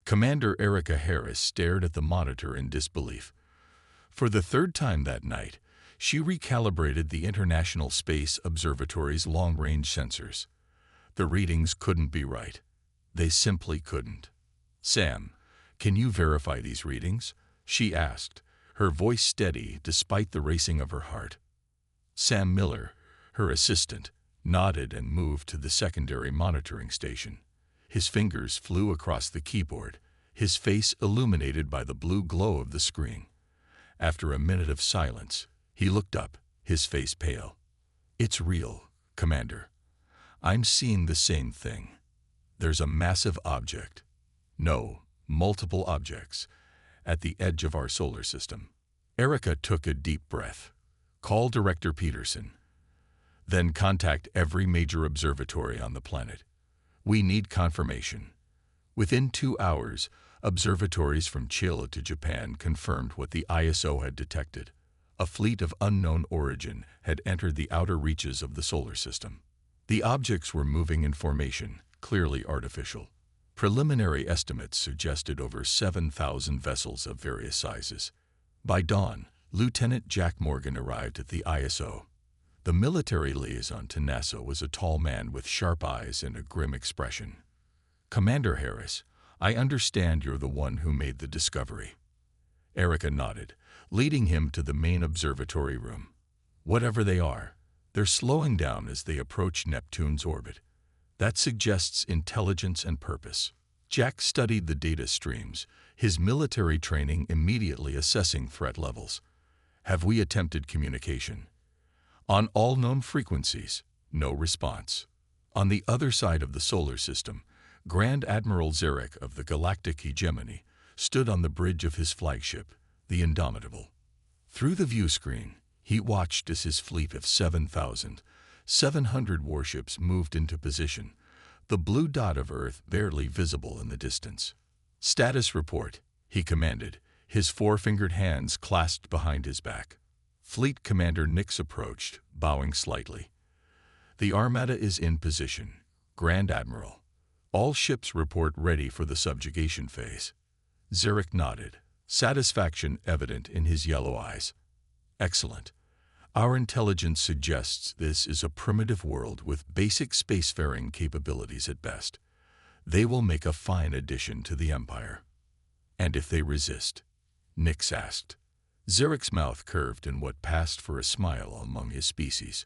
Commander Erica Harris stared at the monitor in disbelief. For the third time that night, she recalibrated the International Space Observatory's long-range sensors. The readings couldn't be right. They simply couldn't. "Sam, can you verify these readings?" she asked, her voice steady despite the racing of her heart. Sam Miller, her assistant, nodded and moved to the secondary monitoring station. His fingers flew across the keyboard, his face illuminated by the blue glow of the screen. After a minute of silence, he looked up, his face pale. "It's real, Commander. I'm seeing the same thing. There's a massive object. No, multiple objects, at the edge of our solar system." Erica took a deep breath. "Call Director Peterson. Then contact every major observatory on the planet. We need confirmation." Within 2 hours, observatories from Chile to Japan confirmed what the ISO had detected. A fleet of unknown origin had entered the outer reaches of the solar system. The objects were moving in formation, clearly artificial. Preliminary estimates suggested over 7,000 vessels of various sizes. By dawn, Lieutenant Jack Morgan arrived at the ISO. The military liaison to NASA was a tall man with sharp eyes and a grim expression. "Commander Harris, I understand you're the one who made the discovery." Erica nodded, leading him to the main observatory room. "Whatever they are, they're slowing down as they approach Neptune's orbit. That suggests intelligence and purpose." Jack studied the data streams, his military training immediately assessing threat levels. "Have we attempted communication?" "On all known frequencies, no response." On the other side of the solar system, Grand Admiral Zarek of the Galactic HFY stood on the bridge of his flagship, the Indomitable. Through the view screen, he watched as his fleet of 7,700 warships moved into position, the blue dot of Earth barely visible in the distance. "Status report," he commanded, his four-fingered hands clasped behind his back. Fleet Commander Nix approached, bowing slightly. "The Armada is in position, Grand Admiral. All ships report ready for the subjugation phase." Zarek nodded, satisfaction evident in his yellow eyes. "Excellent. Our intelligence suggests this is a primitive world with basic spacefaring capabilities at best. They will make a fine addition to the Empire." "And if they resist?" Nix asked. Zarek's mouth curved in what passed for a smile among his species.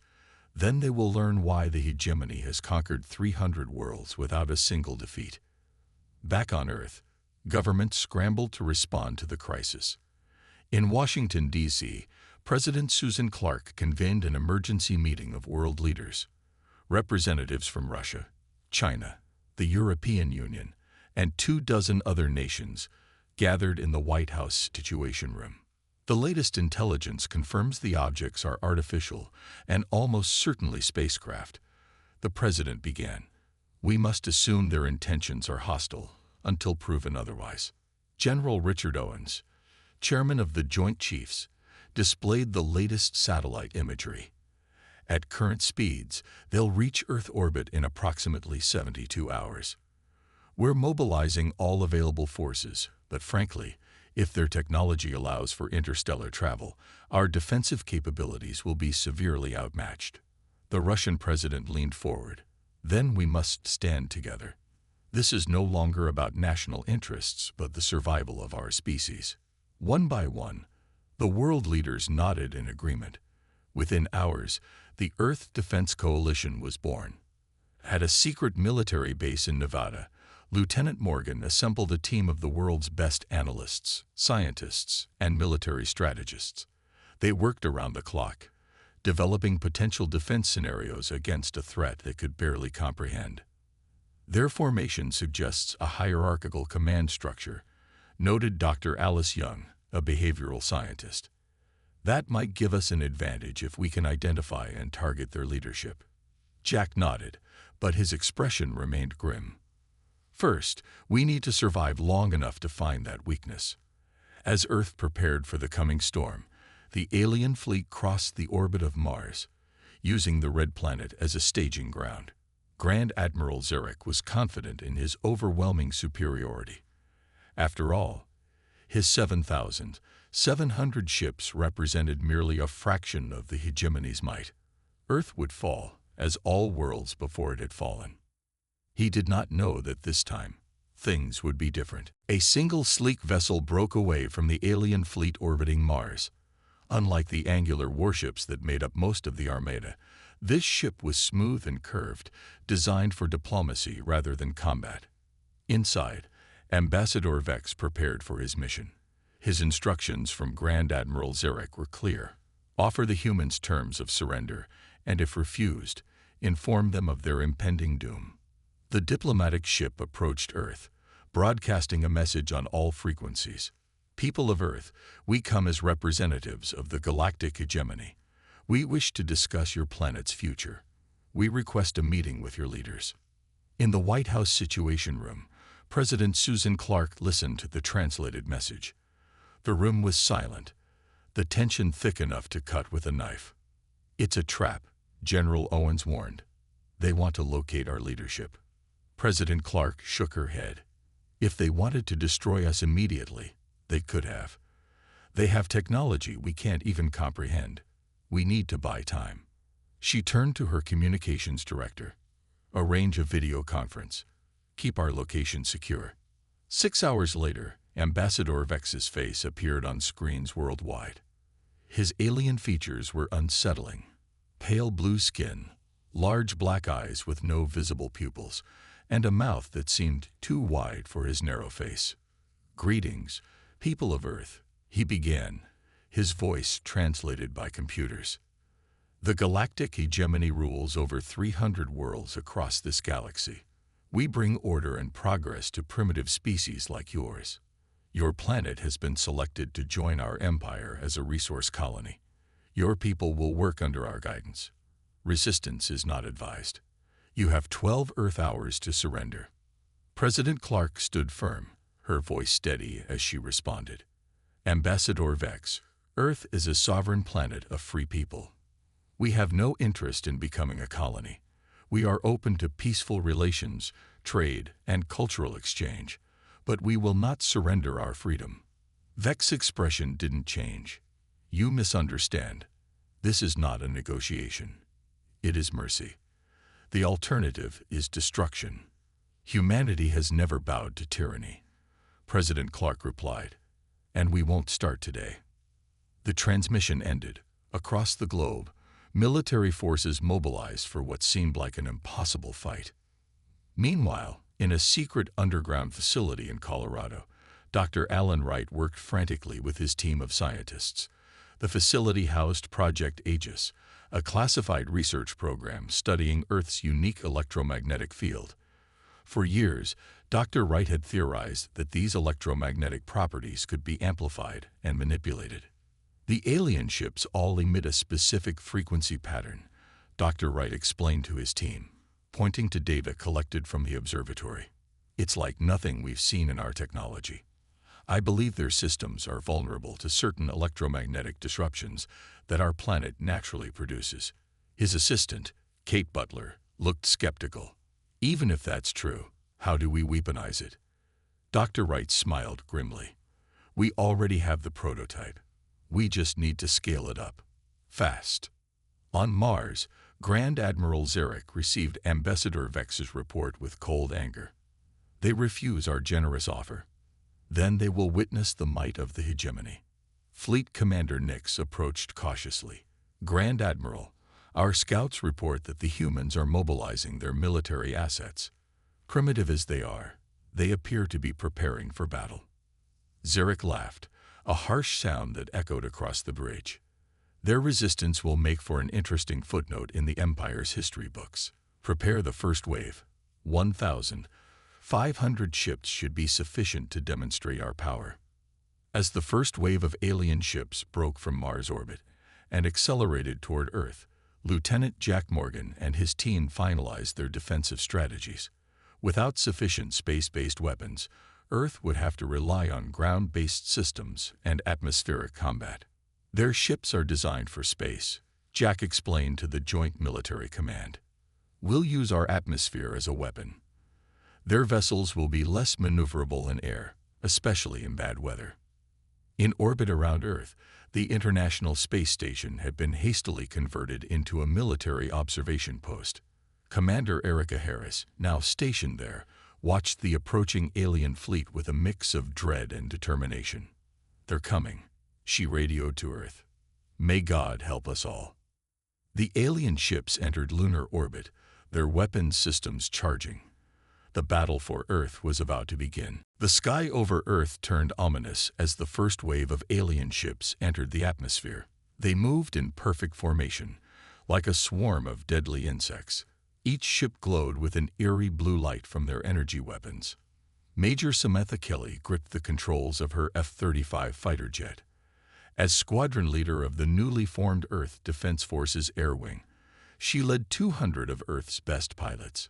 "Then they will learn why the hegemony has conquered 300 worlds without a single defeat." Back on Earth, governments scrambled to respond to the crisis. In Washington, D.C., President Susan Clark convened an emergency meeting of world leaders. Representatives from Russia, China, the European Union, and 24 other nations gathered in the White House Situation Room. The latest intelligence confirms the objects are artificial and almost certainly spacecraft. The president began. "We must assume their intentions are hostile until proven otherwise." General Richard Owens, chairman of the Joint Chiefs, displayed the latest satellite imagery. At current speeds, they'll reach Earth orbit in approximately 72 hours. "We're mobilizing all available forces, but frankly, if their technology allows for interstellar travel, our defensive capabilities will be severely outmatched." The Russian president leaned forward. "Then we must stand together. This is no longer about national interests, but the survival of our species." One by one, the world leaders nodded in agreement. Within hours, the Earth Defense Coalition was born. At a secret military base in Nevada, Lieutenant Morgan assembled a team of the world's best analysts, scientists, and military strategists. They worked around the clock, developing potential defense scenarios against a threat they could barely comprehend. Their formation suggests a hierarchical command structure, noted Dr. Alice Young, a behavioral scientist. "That might give us an advantage if we can identify and target their leadership." Jack nodded, but his expression remained grim. "First, we need to survive long enough to find that weakness." As Earth prepared for the coming storm, the alien fleet crossed the orbit of Mars, using the red planet as a staging ground. Grand Admiral Zarek was confident in his overwhelming superiority. After all, his 7,700 ships represented merely a fraction of the hegemony's might. Earth would fall, as all worlds before it had fallen. He did not know that this time, things would be different. A single sleek vessel broke away from the alien fleet orbiting Mars. Unlike the angular warships that made up most of the Armada, this ship was smooth and curved, designed for diplomacy rather than combat. Inside, Ambassador Vex prepared for his mission. His instructions from Grand Admiral Zarek were clear. Offer the humans terms of surrender, and if refused, inform them of their impending doom. The diplomatic ship approached Earth, broadcasting a message on all frequencies. People of Earth, we come as representatives of the galactic hegemony. We wish to discuss your planet's future. We request a meeting with your leaders. In the White House Situation Room, President Susan Clark listened to the translated message. The room was silent, the tension thick enough to cut with a knife. It's a trap, General Owens warned. They want to locate our leadership. President Clark shook her head. If they wanted to destroy us immediately, they could have. They have technology we can't even comprehend. We need to buy time. She turned to her communications director. Arrange a video conference. Keep our location secure. 6 hours later, Ambassador Vex's face appeared on screens worldwide. His alien features were unsettling. Pale blue skin, large black eyes with no visible pupils, and a mouth that seemed too wide for his narrow face. Greetings, people of Earth, he began, his voice translated by computers. The galactic hegemony rules over 300 worlds across this galaxy. We bring order and progress to primitive species like yours. Your planet has been selected to join our empire as a resource colony. Your people will work under our guidance. Resistance is not advised. You have 12 Earth hours to surrender. President Clark stood firm, her voice steady as she responded. Ambassador Vex, Earth is a sovereign planet of free people. We have no interest in becoming a colony. We are open to peaceful relations, trade, and cultural exchange, but we will not surrender our freedom. Vex's expression didn't change. You misunderstand. This is not a negotiation. It is mercy. The alternative is destruction. Humanity has never bowed to tyranny. President Clark replied, and we won't start today. The transmission ended. Across the globe, military forces mobilized for what seemed like an impossible fight. Meanwhile, in a secret underground facility in Colorado, Dr. Alan Wright worked frantically with his team of scientists. The facility housed Project Aegis, a classified research program studying Earth's unique electromagnetic field. For years, Dr. Wright had theorized that these electromagnetic properties could be amplified and manipulated. The alien ships all emit a specific frequency pattern, Dr. Wright explained to his team, pointing to data collected from the observatory. It's like nothing we've seen in our technology. I believe their systems are vulnerable to certain electromagnetic disruptions that our planet naturally produces. His assistant, Kate Butler, looked skeptical. Even if that's true, how do we weaponize it? Dr. Wright smiled grimly. We already have the prototype. We just need to scale it up. Fast. On Mars, Grand Admiral Zarek received Ambassador Vex's report with cold anger. They refuse our generous offer. Then they will witness the might of the hegemony. Fleet Commander Nix approached cautiously. Grand Admiral, our scouts report that the humans are mobilizing their military assets. Primitive as they are, they appear to be preparing for battle. Zarek laughed, a harsh sound that echoed across the bridge. Their resistance will make for an interesting footnote in the Empire's history books. Prepare the first wave. 1,500 ships should be sufficient to demonstrate our power. As the first wave of alien ships broke from Mars orbit and accelerated toward Earth, Lieutenant Jack Morgan and his team finalized their defensive strategies. Without sufficient space-based weapons, Earth would have to rely on ground-based systems and atmospheric combat. Their ships are designed for space, Jack explained to the Joint Military Command. We'll use our atmosphere as a weapon. Their vessels will be less maneuverable in air, especially in bad weather. In orbit around Earth, the International Space Station had been hastily converted into a military observation post. Commander Erica Harris, now stationed there, watched the approaching alien fleet with a mix of dread and determination. "They're coming," she radioed to Earth. "May God help us all." The alien ships entered lunar orbit, their weapons systems charging. The battle for Earth was about to begin. The sky over Earth turned ominous as the first wave of alien ships entered the atmosphere. They moved in perfect formation, like a swarm of deadly insects. Each ship glowed with an eerie blue light from their energy weapons. Major Samantha Kelly gripped the controls of her F-35 fighter jet. As squadron leader of the newly formed Earth Defense Forces Air Wing, she led 200 of Earth's best pilots.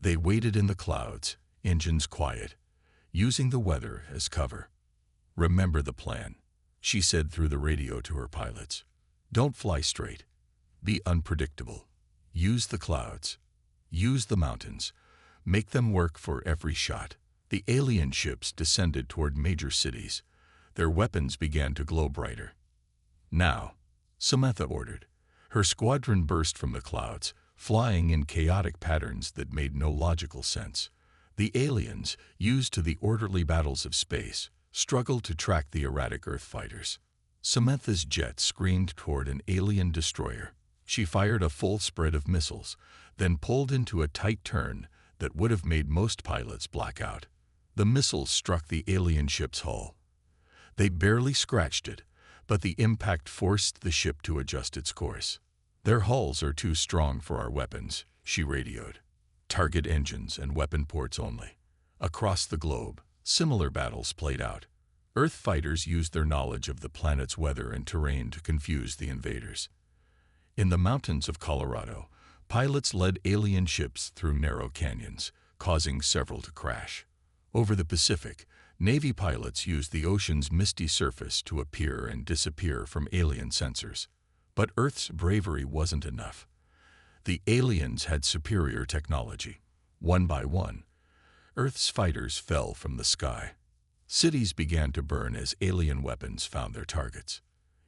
They waited in the clouds, engines quiet, using the weather as cover. "Remember the plan," she said through the radio to her pilots. "Don't fly straight. Be unpredictable. Use the clouds. Use the mountains. Make them work for every shot." The alien ships descended toward major cities. Their weapons began to glow brighter. "Now," Samantha ordered. Her squadron burst from the clouds, flying in chaotic patterns that made no logical sense. The aliens, used to the orderly battles of space, struggled to track the erratic Earth fighters. Samantha's jet screamed toward an alien destroyer. She fired a full spread of missiles, then pulled into a tight turn that would have made most pilots black out. The missiles struck the alien ship's hull. They barely scratched it, but the impact forced the ship to adjust its course. "Their hulls are too strong for our weapons," she radioed. "Target engines and weapon ports only." Across the globe, similar battles played out. Earth fighters used their knowledge of the planet's weather and terrain to confuse the invaders. In the mountains of Colorado, pilots led alien ships through narrow canyons, causing several to crash. Over the Pacific, Navy pilots used the ocean's misty surface to appear and disappear from alien sensors. But Earth's bravery wasn't enough. The aliens had superior technology. One by one, Earth's fighters fell from the sky. Cities began to burn as alien weapons found their targets.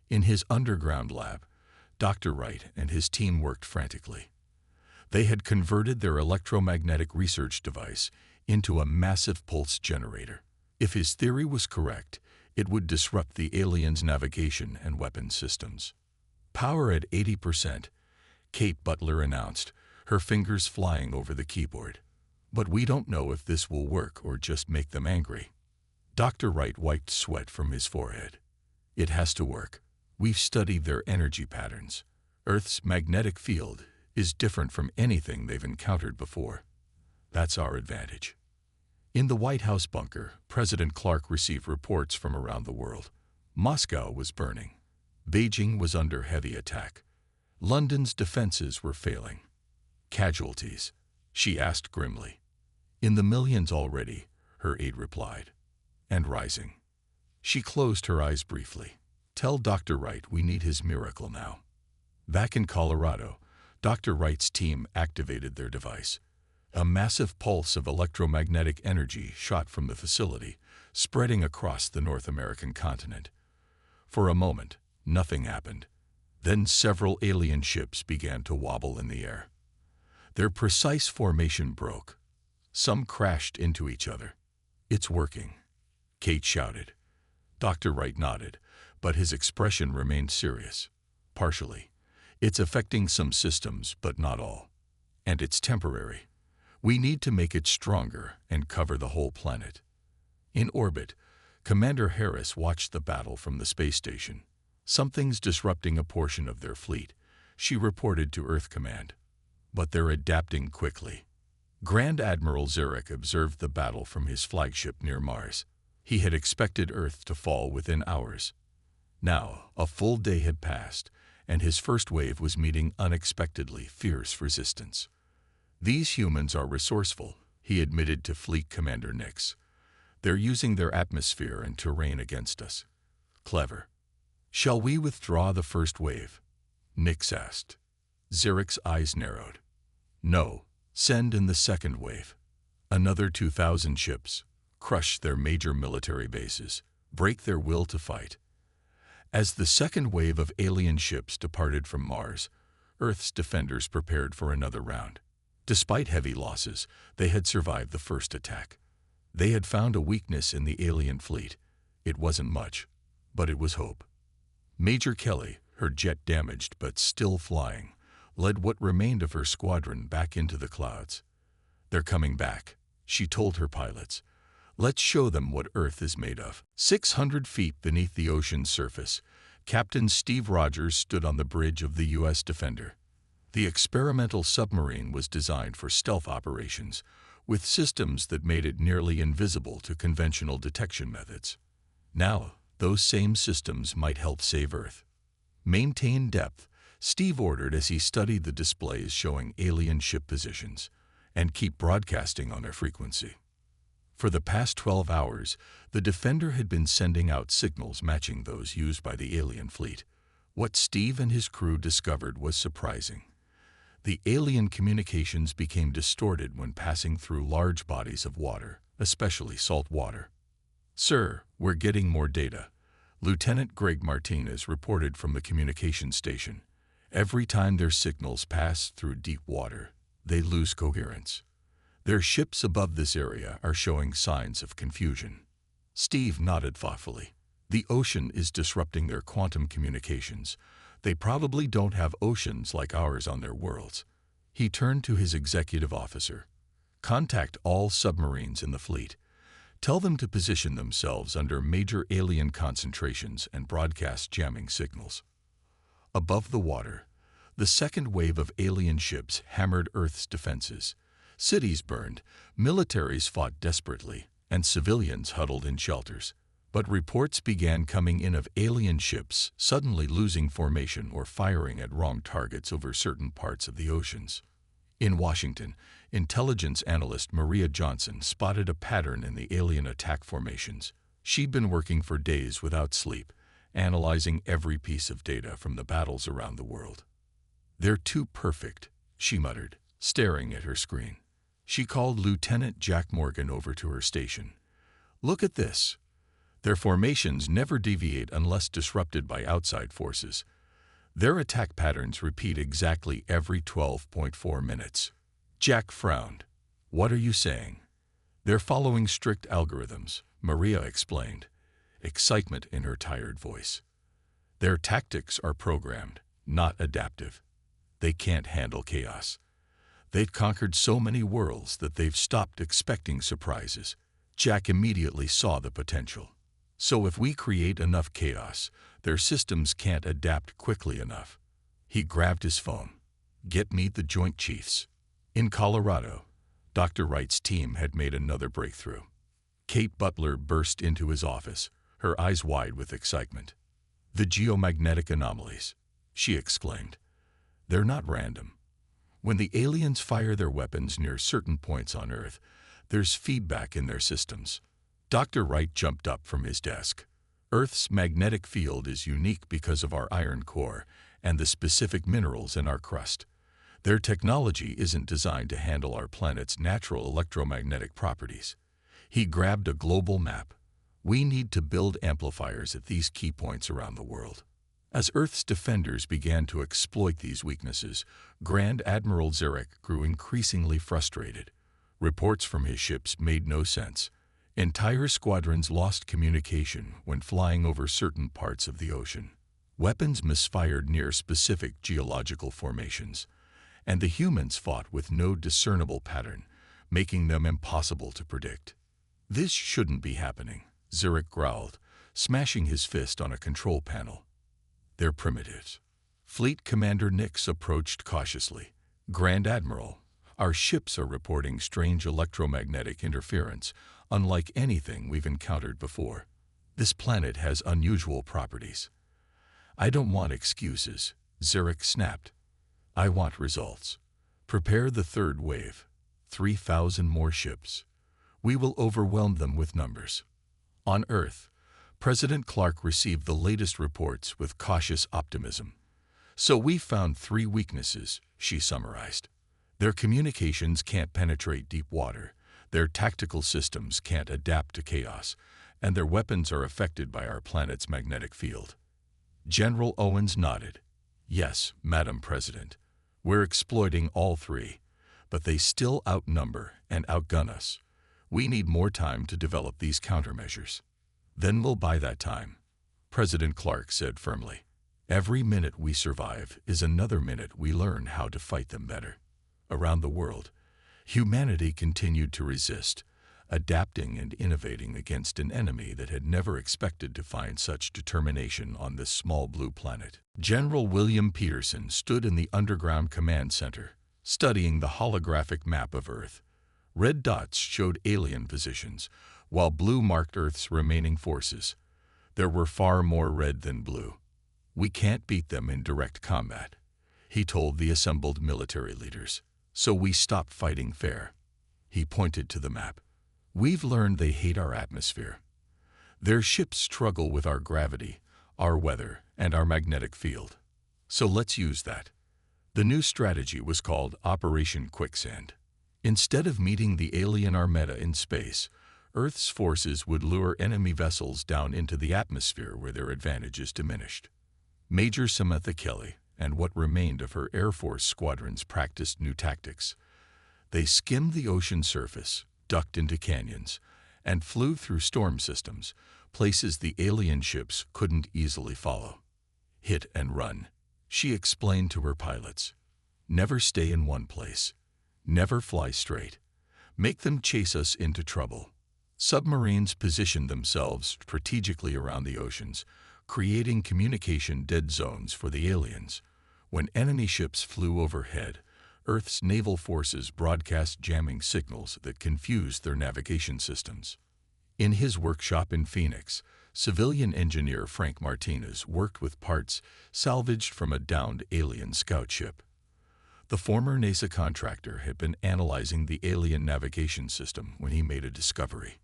In his underground lab, Dr. Wright and his team worked frantically. They had converted their electromagnetic research device into a massive pulse generator. If his theory was correct, it would disrupt the aliens' navigation and weapons systems. "Power at 80%, Kate Butler announced, her fingers flying over the keyboard. "But we don't know if this will work or just make them angry." Dr. Wright wiped sweat from his forehead. "It has to work. We've studied their energy patterns. Earth's magnetic field is different from anything they've encountered before. That's our advantage." In the White House bunker, President Clark received reports from around the world. Moscow was burning. Beijing was under heavy attack. London's defenses were failing. "Casualties?" she asked grimly. "In the millions already," her aide replied. "And rising." She closed her eyes briefly. "Tell Dr. Wright we need his miracle now." Back in Colorado, Dr. Wright's team activated their device. A massive pulse of electromagnetic energy shot from the facility, spreading across the North American continent. For a moment, nothing happened. Then several alien ships began to wobble in the air. Their precise formation broke. Some crashed into each other. "It's working," Kate shouted. Dr. Wright nodded, but his expression remained serious. "Partially. It's affecting some systems, but not all. And it's temporary. We need to make it stronger and cover the whole planet." In orbit, Commander Harris watched the battle from the space station. "Something's disrupting a portion of their fleet," she reported to Earth Command. "But they're adapting quickly." Grand Admiral Zarek observed the battle from his flagship near Mars. He had expected Earth to fall within hours. Now, a full day had passed, and his first wave was meeting unexpectedly fierce resistance. "These humans are resourceful," he admitted to Fleet Commander Nix. "They're using their atmosphere and terrain against us. Clever." "Shall we withdraw the first wave?" Nix asked. Zarek's eyes narrowed. "No, send in the second wave. Another 2,000 ships. crush their major military bases, break their will to fight. As the second wave of alien ships departed from Mars, Earth's defenders prepared for another round. Despite heavy losses, they had survived the first attack. They had found a weakness in the alien fleet. It wasn't much, but it was hope. Major Kelly, her jet damaged but still flying, led what remained of her squadron back into the clouds. "They're coming back," she told her pilots. "Let's show them what Earth is made of." 600 feet beneath the ocean's surface, Captain Steve Rogers stood on the bridge of the U.S. Defender. The experimental submarine was designed for stealth operations, with systems that made it nearly invisible to conventional detection methods. Now, those same systems might help save Earth. "Maintain depth," Steve ordered as he studied the displays showing alien ship positions, "and keep broadcasting on their frequency." For the past 12 hours, the Defender had been sending out signals matching those used by the alien fleet. What Steve and his crew discovered was surprising. The alien communications became distorted when passing through large bodies of water, especially salt water. "Sir, we're getting more data," Lieutenant Greg Martinez reported from the communications station. "Every time their signals pass through deep water, they lose coherence. Their ships above this area are showing signs of confusion." Steve nodded thoughtfully. "The ocean is disrupting their quantum communications. They probably don't have oceans like ours on their worlds." He turned to his executive officer. "Contact all submarines in the fleet. Tell them to position themselves under major alien concentrations and broadcast jamming signals." Above the water, the second wave of alien ships hammered Earth's defenses. Cities burned, militaries fought desperately, and civilians huddled in shelters. But reports began coming in of alien ships suddenly losing formation or firing at wrong targets over certain parts of the oceans. In Washington, intelligence analyst Maria Johnson spotted a pattern in the alien attack formations. She'd been working for days without sleep, analyzing every piece of data from the battles around the world. "They're too perfect," she muttered, staring at her screen. She called Lieutenant Jack Morgan over to her station. "Look at this. Their formations never deviate unless disrupted by outside forces. Their attack patterns repeat exactly every 12.4 minutes. Jack frowned. "What are you saying?" "They're following strict algorithms," Maria explained, excitement in her tired voice. "Their tactics are programmed, not adaptive. They can't handle chaos. They've conquered so many worlds that they've stopped expecting surprises." Jack immediately saw the potential. "So if we create enough chaos, their systems can't adapt quickly enough." He grabbed his phone. "Get me the Joint Chiefs." In Colorado, Dr. Wright's team had made another breakthrough. Kate Butler burst into his office, her eyes wide with excitement. "The geomagnetic anomalies," she exclaimed. "They're not random. When the aliens fire their weapons near certain points on Earth, there's feedback in their systems." Dr. Wright jumped up from his desk. "Earth's magnetic field is unique because of our iron core and the specific minerals in our crust. Their technology isn't designed to handle our planet's natural electromagnetic properties." He grabbed a global map. "We need to build amplifiers at these key points around the world." As Earth's defenders began to exploit these weaknesses, Grand Admiral Zarek grew increasingly frustrated. Reports from his ships made no sense. Entire squadrons lost communication when flying over certain parts of the ocean. Weapons misfired near specific geological formations, and the humans fought with no discernible pattern, making them impossible to predict. "This shouldn't be happening," Zarek growled, smashing his fist on a control panel. "They're primitives." Fleet Commander Nix approached cautiously. "Grand Admiral, our ships are reporting strange electromagnetic interference, unlike anything we've encountered before. This planet has unusual properties." "I don't want excuses," Zarek snapped. "I want results. Prepare the third wave. 3,000 more ships. We will overwhelm them with numbers." On Earth, President Clark received the latest reports with cautious optimism. "So we found 3 weaknesses," she summarized. "Their communications can't penetrate deep water. Their tactical systems can't adapt to chaos, and their weapons are affected by our planet's magnetic field. General Owens nodded. Yes, Madam President. We're exploiting all three, but they still outnumber and outgun us. We need more time to develop these countermeasures. Then we'll buy that time, President Clark said firmly. Every minute we survive is another minute we learn how to fight them better. Around the world, humanity continued to resist, adapting and innovating against an enemy that had never expected to find such determination on this small blue planet. General William Peterson stood in the underground command center, studying the holographic map of Earth. Red dots showed alien positions, while blue marked Earth's remaining forces. There were far more red than blue. We can't beat them in direct combat, he told the assembled military leaders. So we stop fighting fair. He pointed to the map. We've learned they hate our atmosphere. Their ships struggle with our gravity, our weather, and our magnetic field. So let's use that. The new strategy was called Operation Quicksand. Instead of meeting the alien armada in space, Earth's forces would lure enemy vessels down into the atmosphere where their advantage is diminished. Major Samantha Kelly and what remained of her Air Force squadrons practiced new tactics. They skimmed the ocean surface, ducked into canyons, and flew through storm systems, places the alien ships couldn't easily follow. Hit and run, she explained to her pilots. Never stay in one place. Never fly straight. Make them chase us into trouble. Submarines positioned themselves strategically around the oceans, creating communication dead zones for the aliens. When enemy ships flew overhead, Earth's naval forces broadcast jamming signals that confused their navigation systems. In his workshop in Phoenix, civilian engineer Frank Martinez worked with parts salvaged from a downed alien scout ship. The former NASA contractor had been analyzing the alien navigation system when he made a discovery.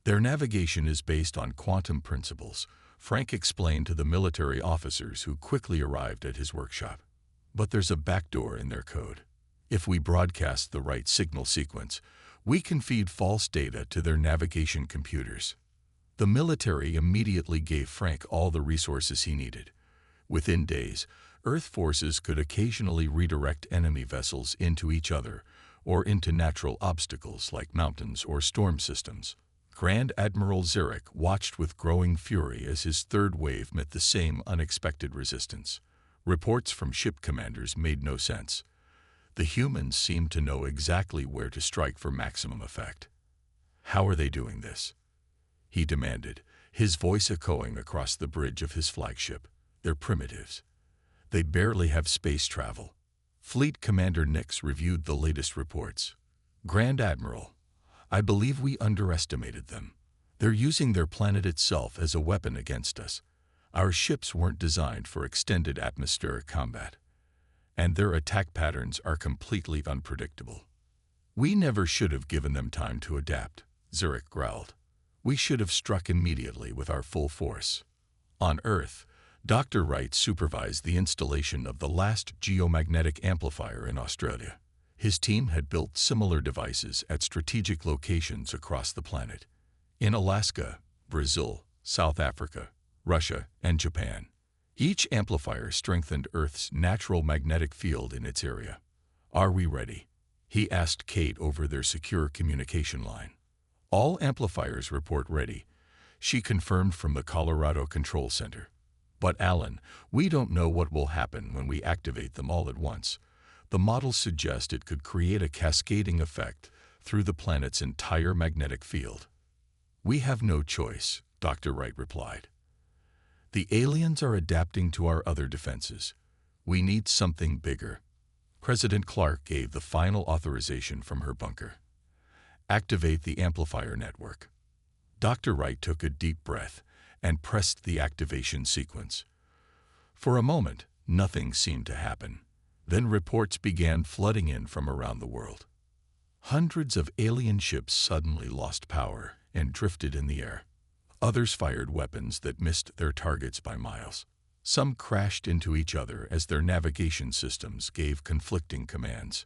Their navigation is based on quantum principles, Frank explained to the military officers who quickly arrived at his workshop. But there's a backdoor in their code. If we broadcast the right signal sequence, we can feed false data to their navigation computers. The military immediately gave Frank all the resources he needed. Within days, Earth forces could occasionally redirect enemy vessels into each other or into natural obstacles like mountains or storm systems. Grand Admiral Zarek watched with growing fury as his third wave met the same unexpected resistance. Reports from ship commanders made no sense. The humans seemed to know exactly where to strike for maximum effect. How are they doing this? He demanded, his voice echoing across the bridge of his flagship. They're primitives. They barely have space travel. Fleet Commander Nix reviewed the latest reports. Grand Admiral, I believe we underestimated them. They're using their planet itself as a weapon against us. Our ships weren't designed for extended atmospheric combat, and their attack patterns are completely unpredictable. We never should have given them time to adapt, Zarek growled. We should have struck immediately with our full force. On Earth, Dr. Wright supervised the installation of the last geomagnetic amplifier in Australia. His team had built similar devices at strategic locations across the planet. In Alaska, Brazil, South Africa, Russia, and Japan. Each amplifier strengthened Earth's natural magnetic field in its area. Are we ready? He asked Kate over their secure communication line. All amplifiers report ready, she confirmed from the Colorado Control Center. But Alan, we don't know what will happen when we activate them all at once. The models suggest it could create a cascading effect through the planet's entire magnetic field. We have no choice, Dr. Wright replied. The aliens are adapting to our other defenses. We need something bigger. President Clark gave the final authorization from her bunker. Activate the amplifier network. Dr. Wright took a deep breath and pressed the activation sequence. For a moment, nothing seemed to happen. Then reports began flooding in from around the world. Hundreds of alien ships suddenly lost power and drifted in the air. Others fired weapons that missed their targets by miles. Some crashed into each other as their navigation systems gave conflicting commands.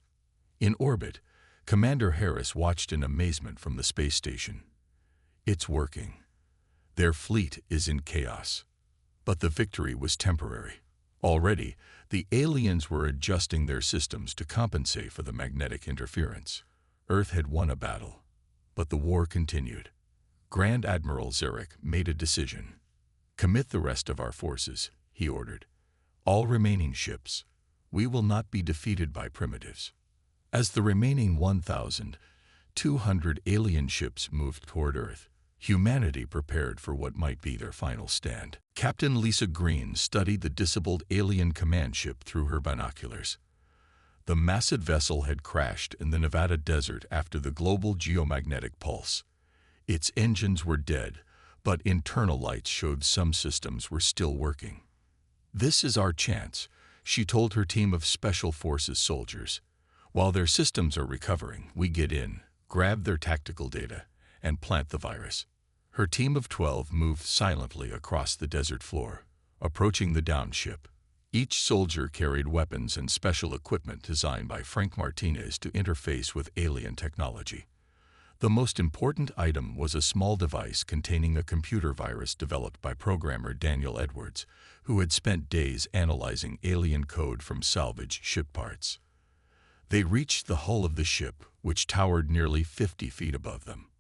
In orbit, Commander Harris watched in amazement from the space station. It's working. Their fleet is in chaos. But the victory was temporary. Already, the aliens were adjusting their systems to compensate for the magnetic interference. Earth had won a battle, but the war continued. Grand Admiral Zarek made a decision. Commit the rest of our forces, he ordered. All remaining ships. We will not be defeated by primitives. As the remaining 1,200 alien ships moved toward Earth, humanity prepared for what might be their final stand. Captain Lisa Green studied the disabled alien command ship through her binoculars. The massive vessel had crashed in the Nevada desert after the global geomagnetic pulse. Its engines were dead, but internal lights showed some systems were still working. This is our chance, she told her team of Special Forces soldiers. While their systems are recovering, we get in, grab their tactical data, and plant the virus. Her team of 12 moved silently across the desert floor, approaching the downed ship. Each soldier carried weapons and special equipment designed by Frank Martinez to interface with alien technology. The most important item was a small device containing a computer virus developed by programmer Daniel Edwards, who had spent days analyzing alien code from salvaged ship parts. They reached the hull of the ship, which towered nearly 50 feet above them.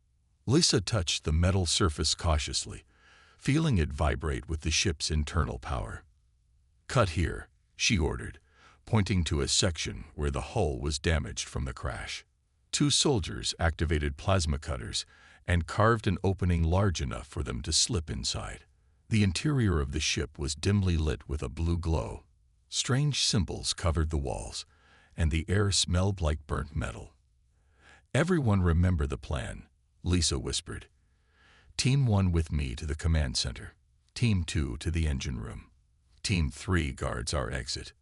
Lisa touched the metal surface cautiously, feeling it vibrate with the ship's internal power. "Cut here," she ordered, pointing to a section where the hull was damaged from the crash. 2 soldiers activated plasma cutters and carved an opening large enough for them to slip inside. The interior of the ship was dimly lit with a blue glow. Strange symbols covered the walls, and the air smelled like burnt metal. "Everyone remember the plan," Lisa whispered. "Team 1 with me to the command center. Team 2 to the engine room. Team 3 guards our exit."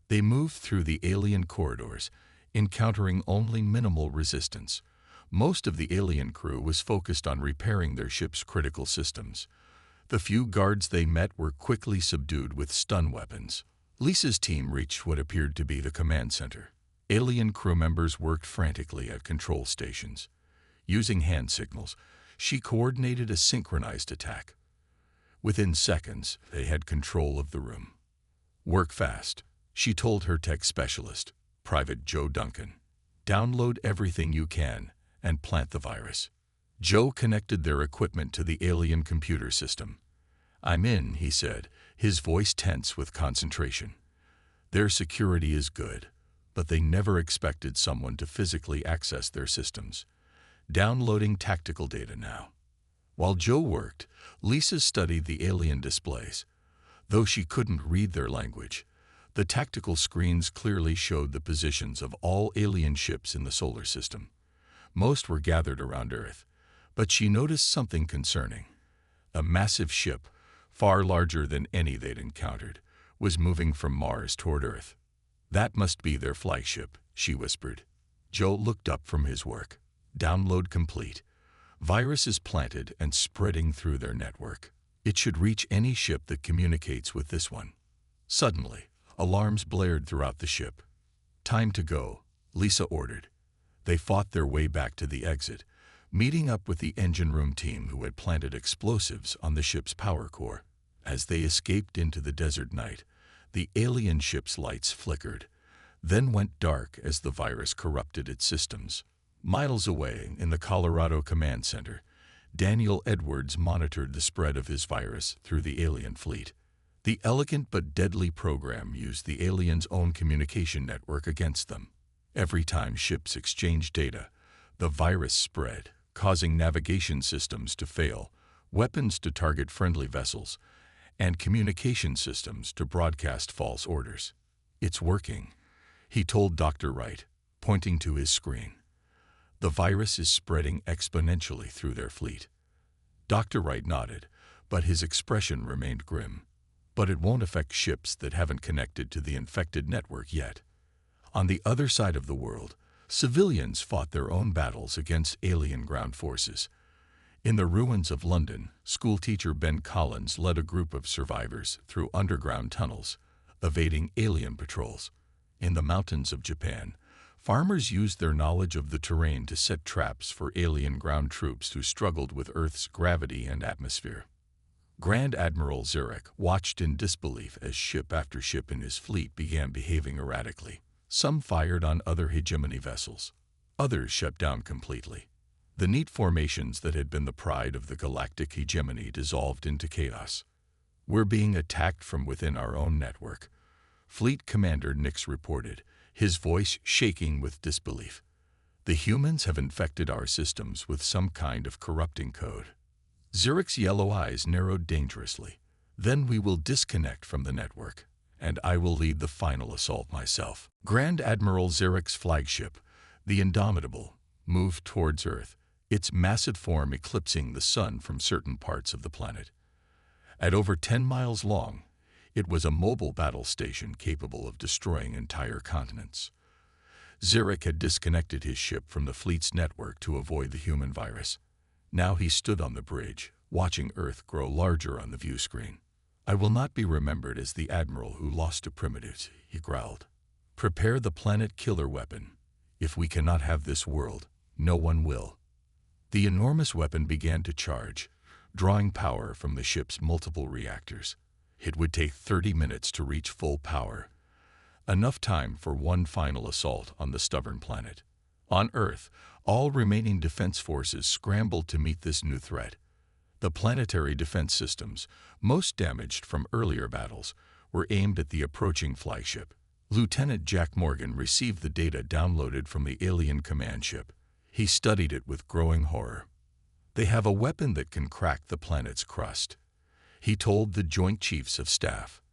They moved through the alien corridors, encountering only minimal resistance. Most of the alien crew was focused on repairing their ship's critical systems. The few guards they met were quickly subdued with stun weapons. Lisa's team reached what appeared to be the command center. Alien crew members worked frantically at control stations. Using hand signals, she coordinated a synchronized attack. Within seconds, they had control of the room. "Work fast," she told her tech specialist, Private Joe Duncan. "Download everything you can and plant the virus." Joe connected their equipment to the alien computer system. "I'm in," he said, his voice tense with concentration. "Their security is good, but they never expected someone to physically access their systems. Downloading tactical data now." While Joe worked, Lisa studied the alien displays. Though she couldn't read their language, the tactical screens clearly showed the positions of all alien ships in the solar system. Most were gathered around Earth, but she noticed something concerning. A massive ship, far larger than any they'd encountered, was moving from Mars toward Earth. "That must be their flagship," she whispered. Joe looked up from his work. "Download complete. Virus is planted and spreading through their network. It should reach any ship that communicates with this one." Suddenly, alarms blared throughout the ship. "Time to go," Lisa ordered. They fought their way back to the exit, meeting up with the engine room team who had planted explosives on the ship's power core. As they escaped into the desert night, the alien ship's lights flickered, then went dark as the virus corrupted its systems. Miles away, in the Colorado Command Center, Daniel Edwards monitored the spread of his virus through the alien fleet. The elegant but deadly program used the aliens' own communication network against them. Every time ships exchanged data, the virus spread, causing navigation systems to fail, weapons to target friendly vessels, and communication systems to broadcast false orders. "It's working," he told Dr. Wright, pointing to his screen. "The virus is spreading exponentially through their fleet." Dr. Wright nodded, but his expression remained grim. "But it won't affect ships that haven't connected to the infected network yet." On the other side of the world, civilians fought their own battles against alien ground forces. In the ruins of London, schoolteacher Ben Collins led a group of survivors through underground tunnels, evading alien patrols. In the mountains of Japan, Farmers used their knowledge of the terrain to set traps for alien ground troops who struggled with Earth's gravity and atmosphere. Grand Admiral Zurich watched in disbelief as ship after ship in his fleet began behaving erratically. Some fired on other hegemony vessels. Others shut down completely. The neat formations that had been the pride of the galactic hegemony dissolved into chaos. "We're being attacked from within our own network," Fleet Commander Nix reported, his voice shaking with disbelief. "The humans have infected our systems with some kind of corrupting code." Zurich's yellow eyes narrowed dangerously. "Then we will disconnect from the network, and I will lead the final assault myself." Grand Admiral Zurich's flagship, the Indomitable, moved towards Earth, its massive form eclipsing the sun from certain parts of the planet. At over 10 miles long, it was a mobile battle station capable of destroying entire continents. Zurich had disconnected his ship from the fleet's network to avoid the human virus. Now he stood on the bridge, watching Earth grow larger on the view screen. "I will not be remembered as the admiral who lost to primitives," he growled. "Prepare the planet killer weapon. If we cannot have this world, no one will." The enormous weapon began to charge, drawing power from the ship's multiple reactors. It would take 30 minutes to reach full power, enough time for one final assault on the stubborn planet. On Earth, all remaining defense forces scrambled to meet this new threat. The planetary defense systems, most damaged from earlier battles, were aimed at the approaching flagship. Lieutenant Jack Morgan received the data downloaded from the alien command ship. He studied it with growing horror. "They have a weapon that can crack the planet's crust," he told the Joint Chiefs of Staff.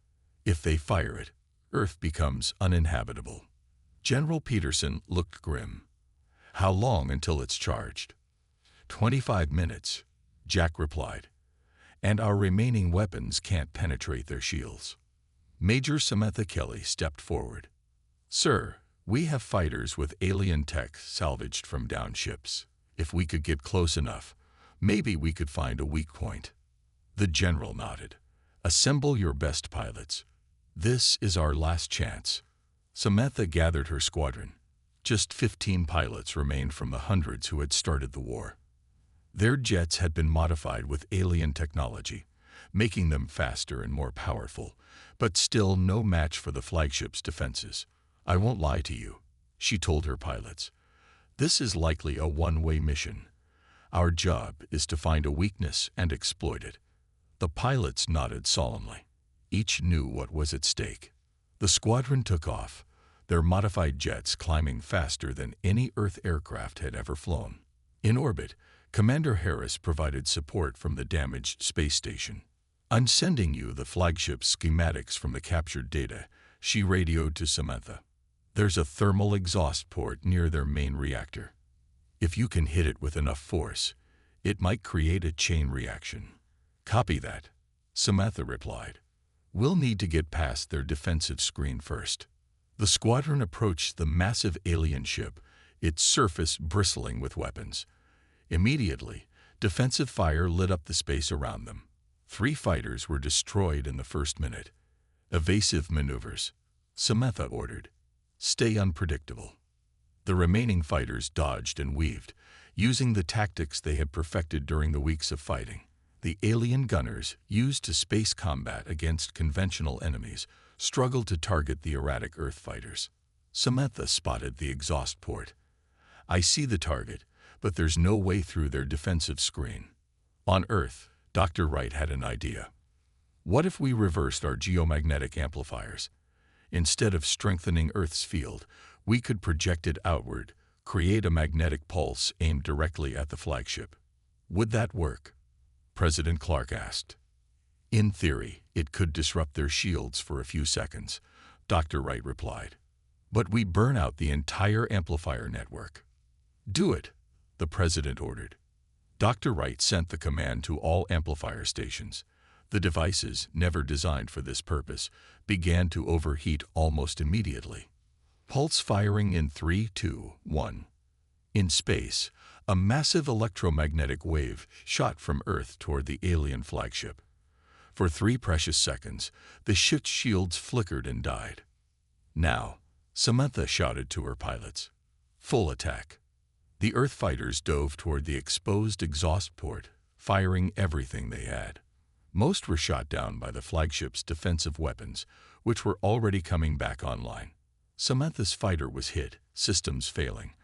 "If they fire it, Earth becomes uninhabitable." General Peterson looked grim. "How long until it's charged?" 25 minutes, Jack replied. "And our remaining weapons can't penetrate their shields." Major Samantha Kelly stepped forward. "Sir, we have fighters with alien tech salvaged from down ships. If we could get close enough, maybe we could find a weak point." The general nodded. "Assemble your best pilots. This is our last chance." Samantha gathered her squadron. Just 15 pilots remained from the hundreds who had started the war. Their jets had been modified with alien technology, making them faster and more powerful, but still no match for the flagship's defenses. "I won't lie to you," she told her pilots. "This is likely a one-way mission. Our job is to find a weakness and exploit it." The pilots nodded solemnly. Each knew what was at stake. The squadron took off, their modified jets climbing faster than any Earth aircraft had ever flown. In orbit, Commander Harris provided support from the damaged space station. "I'm sending you the flagship's schematics from the captured data," she radioed to Samantha. "There's a thermal exhaust port near their main reactor. If you can hit it with enough force, it might create a chain reaction." "Copy that," Samantha replied. "We'll need to get past their defensive screen first." The squadron approached the massive alien ship, its surface bristling with weapons. Immediately, defensive fire lit up the space around them. 3 fighters were destroyed in the first minute. "Evasive maneuvers," Samantha ordered. "Stay unpredictable." The remaining fighters dodged and weaved, using the tactics they had perfected during the weeks of fighting. The alien gunners, used to space combat against conventional enemies, struggled to target the erratic Earth fighters. Samantha spotted the exhaust port. "I see the target, but there's no way through their defensive screen." On Earth, Dr. Wright had an idea. "What if we reversed our geomagnetic amplifiers? Instead of strengthening Earth's field, we could project it outward, create a magnetic pulse aimed directly at the flagship. Would that work?" President Clark asked. "In theory, it could disrupt their shields for a few seconds," Dr. Wright replied. "But we burn out the entire amplifier network." "Do it," the president ordered. Dr. Wright sent the command to all amplifier stations. The devices, never designed for this purpose, began to overheat almost immediately. Pulse firing in 3, 2, 1. In space, a massive electromagnetic wave shot from Earth toward the alien flagship. For 3 precious seconds, the ship's shields flickered and died. "Now," Samantha shouted to her pilots, Full attack. The Earth fighters dove toward the exposed exhaust port, firing everything they had. Most were shot down by the flagship's defensive weapons, which were already coming back online. Samantha's fighter was hit, systems failing,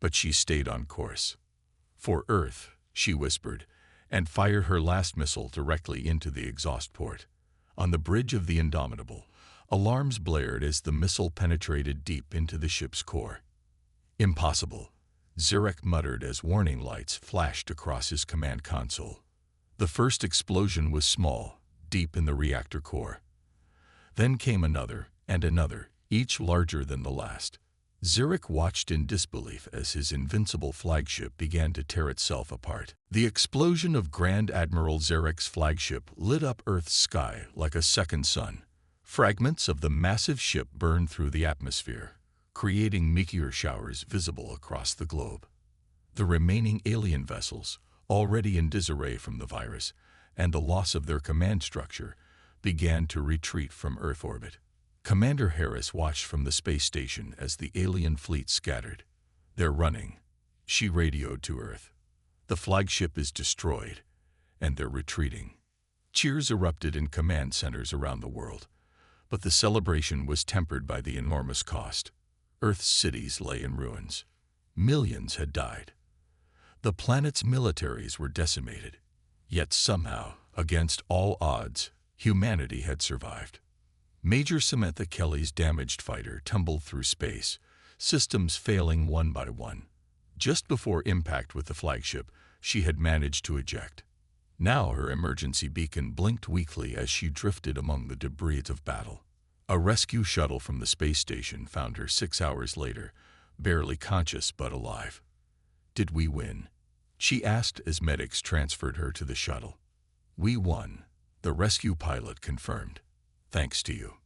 but she stayed on course. For Earth, she whispered, and fired her last missile directly into the exhaust port. On the bridge of the Indomitable, alarms blared as the missile penetrated deep into the ship's core. Impossible, Zurek muttered as warning lights flashed across his command console. The first explosion was small, deep in the reactor core. Then came another and another, each larger than the last. Zurek watched in disbelief as his invincible flagship began to tear itself apart. The explosion of Grand Admiral Zurek's flagship lit up Earth's sky like a second sun. Fragments of the massive ship burned through the atmosphere, creating meteor showers visible across the globe. The remaining alien vessels, already in disarray from the virus and the loss of their command structure, began to retreat from Earth orbit. Commander Harris watched from the space station as the alien fleet scattered. "They're running," she radioed to Earth. "The flagship is destroyed, and they're retreating." Cheers erupted in command centers around the world, but the celebration was tempered by the enormous cost. Earth's cities lay in ruins. Millions had died. The planet's militaries were decimated. Yet somehow, against all odds, humanity had survived. Major Samantha Kelly's damaged fighter tumbled through space, systems failing one by one. Just before impact with the flagship, she had managed to eject. Now her emergency beacon blinked weakly as she drifted among the debris of battle. A rescue shuttle from the space station found her 6 hours later, barely conscious but alive. "Did we win?" she asked as medics transferred her to the shuttle. "We won," the rescue pilot confirmed. "Thanks to you."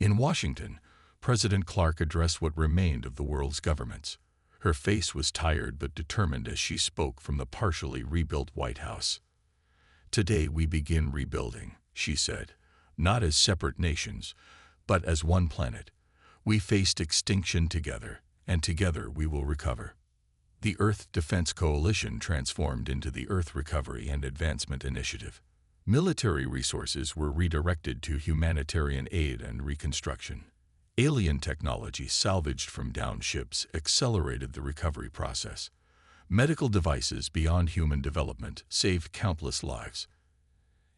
In Washington, President Clark addressed what remained of the world's governments. Her face was tired but determined as she spoke from the partially rebuilt White House. "Today we begin rebuilding," she said, "not as separate nations, but as one planet. We faced extinction together, and together we will recover." The Earth Defense Coalition transformed into the Earth Recovery and Advancement Initiative. Military resources were redirected to humanitarian aid and reconstruction. Alien technology salvaged from downed ships accelerated the recovery process. Medical devices beyond human development saved countless lives.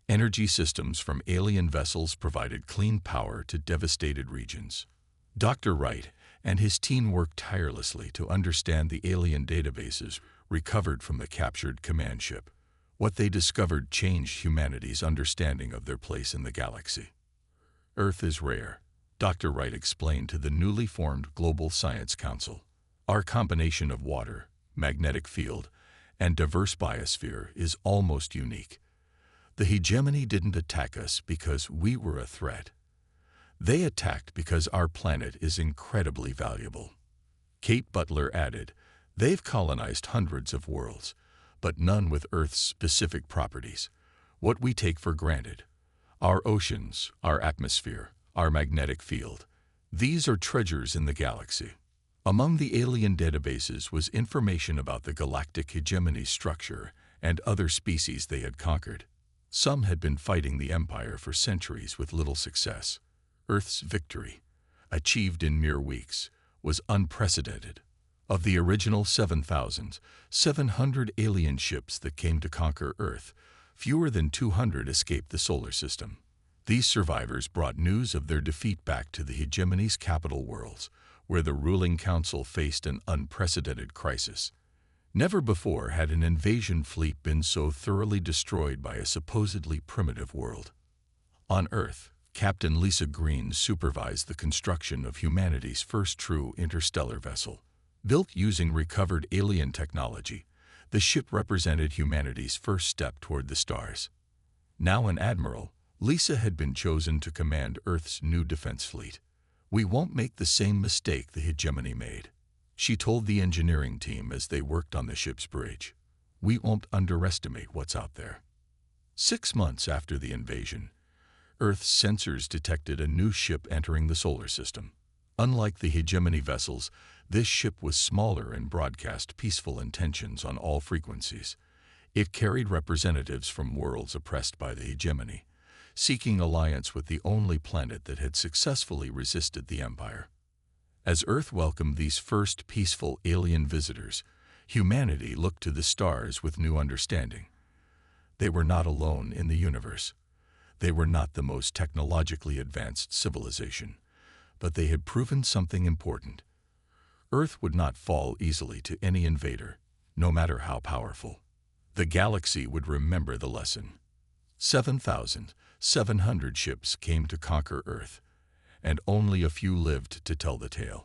Energy systems from alien vessels provided clean power to devastated regions. Dr. Wright and his team worked tirelessly to understand the alien databases recovered from the captured command ship. What they discovered changed humanity's understanding of their place in the galaxy. "Earth is rare," Dr. Wright explained to the newly formed Global Science Council. "Our combination of water, magnetic field, and diverse biosphere is almost unique. The hegemony didn't attack us because we were a threat. They attacked because our planet is incredibly valuable." Kate Butler added, "They've colonized hundreds of worlds, but none with Earth's specific properties, what we take for granted. Our oceans, our atmosphere, our magnetic field. These are treasures in the galaxy." Among the alien databases was information about the galactic hegemony structure and other species they had conquered. Some had been fighting the Empire for centuries with little success. Earth's victory, achieved in mere weeks, was unprecedented. Of the original 7,700 alien ships that came to conquer Earth, fewer than 200 escaped the solar system. These survivors brought news of their defeat back to the hegemony's capital worlds, where the ruling council faced an unprecedented crisis. Never before had an invasion fleet been so thoroughly destroyed by a supposedly primitive world. On Earth, Captain Lisa Green supervised the construction of humanity's first true interstellar vessel. Built using recovered alien technology, the ship represented humanity's first step toward the stars. Now an admiral, Lisa had been chosen to command Earth's new defense fleet. "We won't make the same mistake the hegemony made," she told the engineering team as they worked on the ship's bridge. "We won't underestimate what's out there." 6 months after the invasion, Earth's sensors detected a new ship entering the solar system. Unlike the hegemony vessels, this ship was smaller and broadcast peaceful intentions on all frequencies. It carried representatives from worlds oppressed by the hegemony, seeking alliance with the only planet that had successfully resisted the Empire. As Earth welcomed these first peaceful alien visitors, humanity looked to the stars with new understanding. They were not alone in the universe. They were not the most technologically advanced civilization, but they had proven something important. Earth would not fall easily to any invader, no matter how powerful. The galaxy would remember the lesson. 7,700 ships came to conquer Earth, and only a few lived to tell the tale.